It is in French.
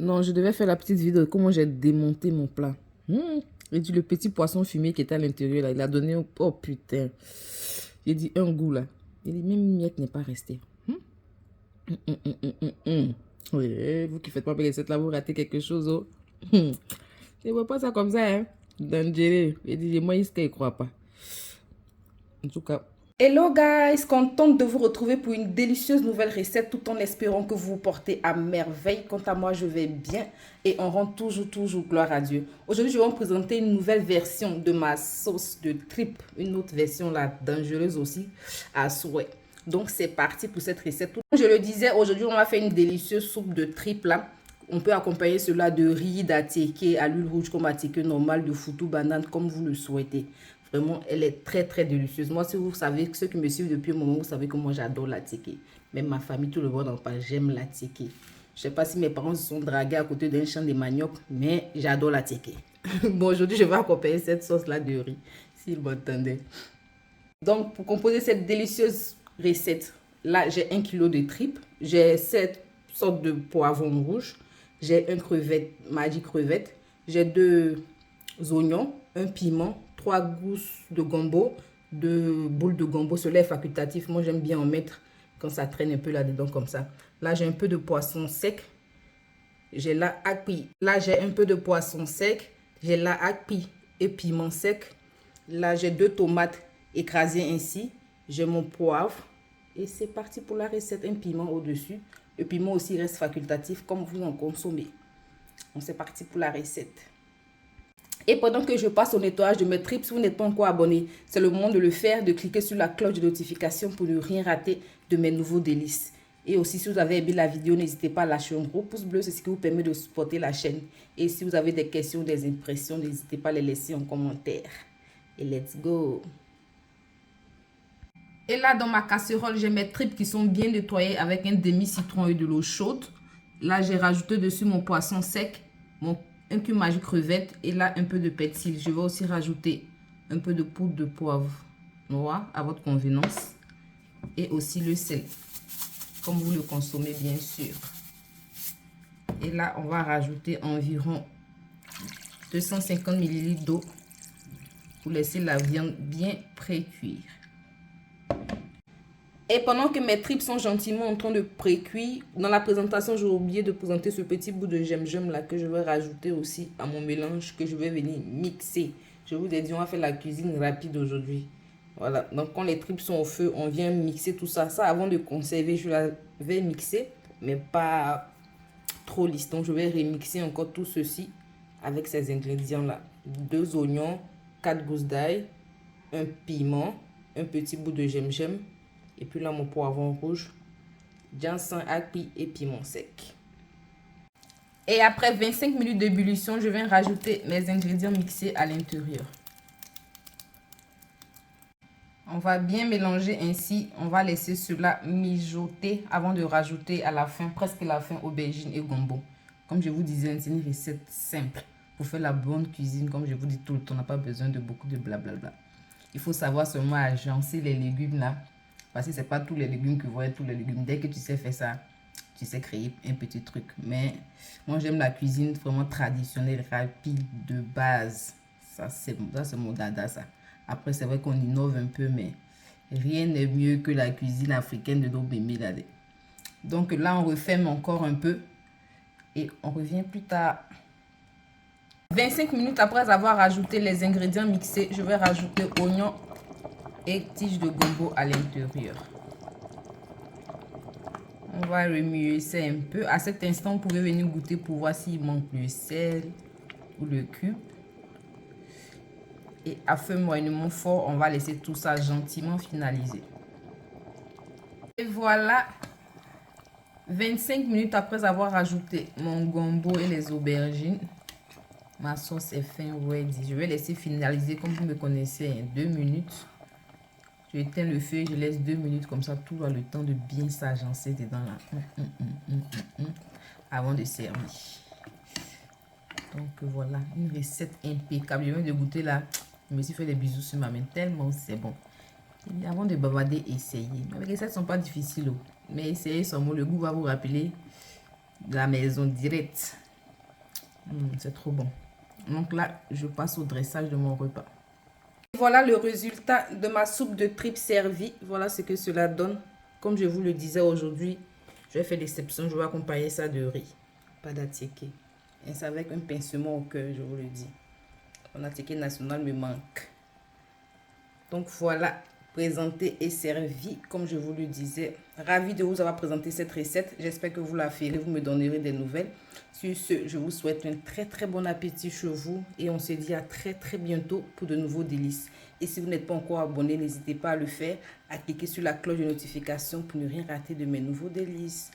Non, je devais faire la petite vidéo de comment j'ai démonté mon plat. J'ai dit le petit poisson fumé qui était à l'intérieur, là, il a donné... Oh putain. J'ai dit un goût, là. J'ai dit même une miette n'est pas restée. Oui, vous qui faites pas mes recettes, là, vous ratez quelque chose. Oh. Je ne vois pas ça comme ça, hein. Dangereux. J'ai dit, moi, il ne croit pas. En tout cas... Hello guys, contente de vous retrouver pour une délicieuse nouvelle recette tout en espérant que vous vous portez à merveille. Quant à moi, je vais bien et on rend toujours gloire à Dieu. Aujourd'hui, je vais vous présenter une nouvelle version de ma sauce de tripe, une autre version là, dangereuse aussi, à souhait. Donc, c'est parti pour cette recette. Comme je le disais, aujourd'hui, on va faire une délicieuse soupe de tripe là. On peut accompagner cela de riz, d'attiéké, à l'huile rouge comme attiéké normal, de foutou, banane, comme vous le souhaitez. Vraiment, elle est très délicieuse. Moi, si vous savez, ceux qui me suivent depuis un moment, vous savez que moi, j'adore l'attiéké. Même ma famille, tout le monde en parle, j'aime l'attiéké. Je ne sais pas si mes parents se sont dragués à côté d'un champ de manioc, mais j'adore l'attiéké. Bon, aujourd'hui, je vais accompagner cette sauce-là de riz, s'ils m'entendaient. Donc, pour composer cette délicieuse recette, là, j'ai 1 kg de tripes, j'ai 7 sortes de poivrons rouges, j'ai un crevette, Maggi crevette, j'ai 2 oignons, un piment, 3 gousses de gombo, 2 boules de gombo. Cela est facultatif. Moi, j'aime bien en mettre quand ça traîne un peu là-dedans comme ça. Là, j'ai un peu de poisson sec. J'ai là api. Là, j'ai un peu de poisson sec. J'ai là api et piment sec. Là, j'ai 2 tomates écrasées ainsi. J'ai mon poivre. Et c'est parti pour la recette. Un piment au-dessus. Le piment aussi reste facultatif comme vous en consommez. Donc, c'est parti pour la recette. Et pendant que je passe au nettoyage de mes tripes, si vous n'êtes pas encore abonné, c'est le moment de le faire, de cliquer sur la cloche de notification pour ne rien rater de mes nouveaux délices. Et aussi, si vous avez aimé la vidéo, n'hésitez pas à lâcher un gros pouce bleu, c'est ce qui vous permet de supporter la chaîne. Et si vous avez des questions, des impressions, n'hésitez pas à les laisser en commentaire. Et let's go! Et là, dans ma casserole, j'ai mes tripes qui sont bien nettoyées avec un demi-citron et de l'eau chaude. Là, j'ai rajouté dessus mon poisson sec, un cube Maggi crevette et là un peu de persil. Je vais aussi rajouter un peu de poudre de poivre noir à votre convenance et aussi le sel comme vous le consommez bien sûr. Et là on va rajouter environ 250 ml d'eau pour laisser la viande bien pré-cuire. Et pendant que mes tripes sont gentiment en train de pré-cuire, dans la présentation, j'ai oublié de présenter ce petit bout de gingembre là que je vais rajouter aussi à mon mélange que je vais venir mixer. Je vous ai dit, on va faire la cuisine rapide aujourd'hui. Voilà, donc quand les tripes sont au feu, on vient mixer tout ça. Ça, avant de conserver, je l'avais mixé, mais pas trop lisse. Donc, je vais remixer encore tout ceci avec ces ingrédients-là. 2 oignons, 4 gousses d'ail, un piment, un petit bout de gingembre. Et puis là, mon poivron rouge, ginseng, api et piment sec. Et après 25 minutes d'ébullition, je viens rajouter mes ingrédients mixés à l'intérieur. On va bien mélanger ainsi. On va laisser cela mijoter avant de rajouter à la fin, presque la fin, aubergine et gombo. Comme je vous disais, c'est une recette simple. Pour faire la bonne cuisine, comme je vous dis tout le temps, on n'a pas besoin de beaucoup de blablabla. Il faut savoir seulement agencer les légumes là. Parce que ce n'est pas tous les légumes que vous voyez, tous les légumes. Dès que tu sais faire ça, tu sais créer un petit truc. Mais moi, j'aime la cuisine vraiment traditionnelle, rapide, de base. Ça, c'est mon dada, ça. Après, c'est vrai qu'on innove un peu, mais rien n'est mieux que la cuisine africaine de nos bébés là. Donc là, on referme encore un peu. Et on revient plus tard. 25 minutes après avoir ajouté les ingrédients mixés, je vais rajouter oignons et tiges de gombo à l'intérieur. On va remuer ça un peu. À cet instant, vous pouvez venir goûter pour voir s'il manque le sel ou le cube. Et à feu moyennement fort, on va laisser tout ça gentiment finaliser. Et voilà, 25 minutes après avoir ajouté mon gombo et les aubergines, ma sauce est fin ready. Je vais laisser finaliser comme vous me connaissez, 2 minutes. Je éteins le feu, je laisse 2 minutes comme ça, tout a le temps de bien s'agencer dedans là. Avant de servir. Donc voilà, une recette impeccable. Je viens de goûter là. Je me suis fait des bisous sur ma main tellement c'est bon. Et avant de bavarder, essayez. Les recettes ne sont pas difficiles. Mais essayez seulement, le goût va vous rappeler la maison directe. C'est trop bon. Donc là, je passe au dressage de mon repas. Voilà le résultat de ma soupe de tripes servie. Voilà ce que cela donne. Comme je vous le disais aujourd'hui, je vais faire l'exception. Je vais accompagner ça de riz. Pas d'attiéké. Et c'est avec un pincement au cœur, je vous le dis. Mon attiéké national me manque. Donc voilà, présenté et servi, comme je vous le disais. Ravi de vous avoir présenté cette recette. J'espère que vous la ferez, vous me donnerez des nouvelles. Sur ce, je vous souhaite un très bon appétit chez vous et on se dit à très bientôt pour de nouveaux délices. Et si vous n'êtes pas encore abonné, n'hésitez pas à le faire, à cliquer sur la cloche de notification pour ne rien rater de mes nouveaux délices.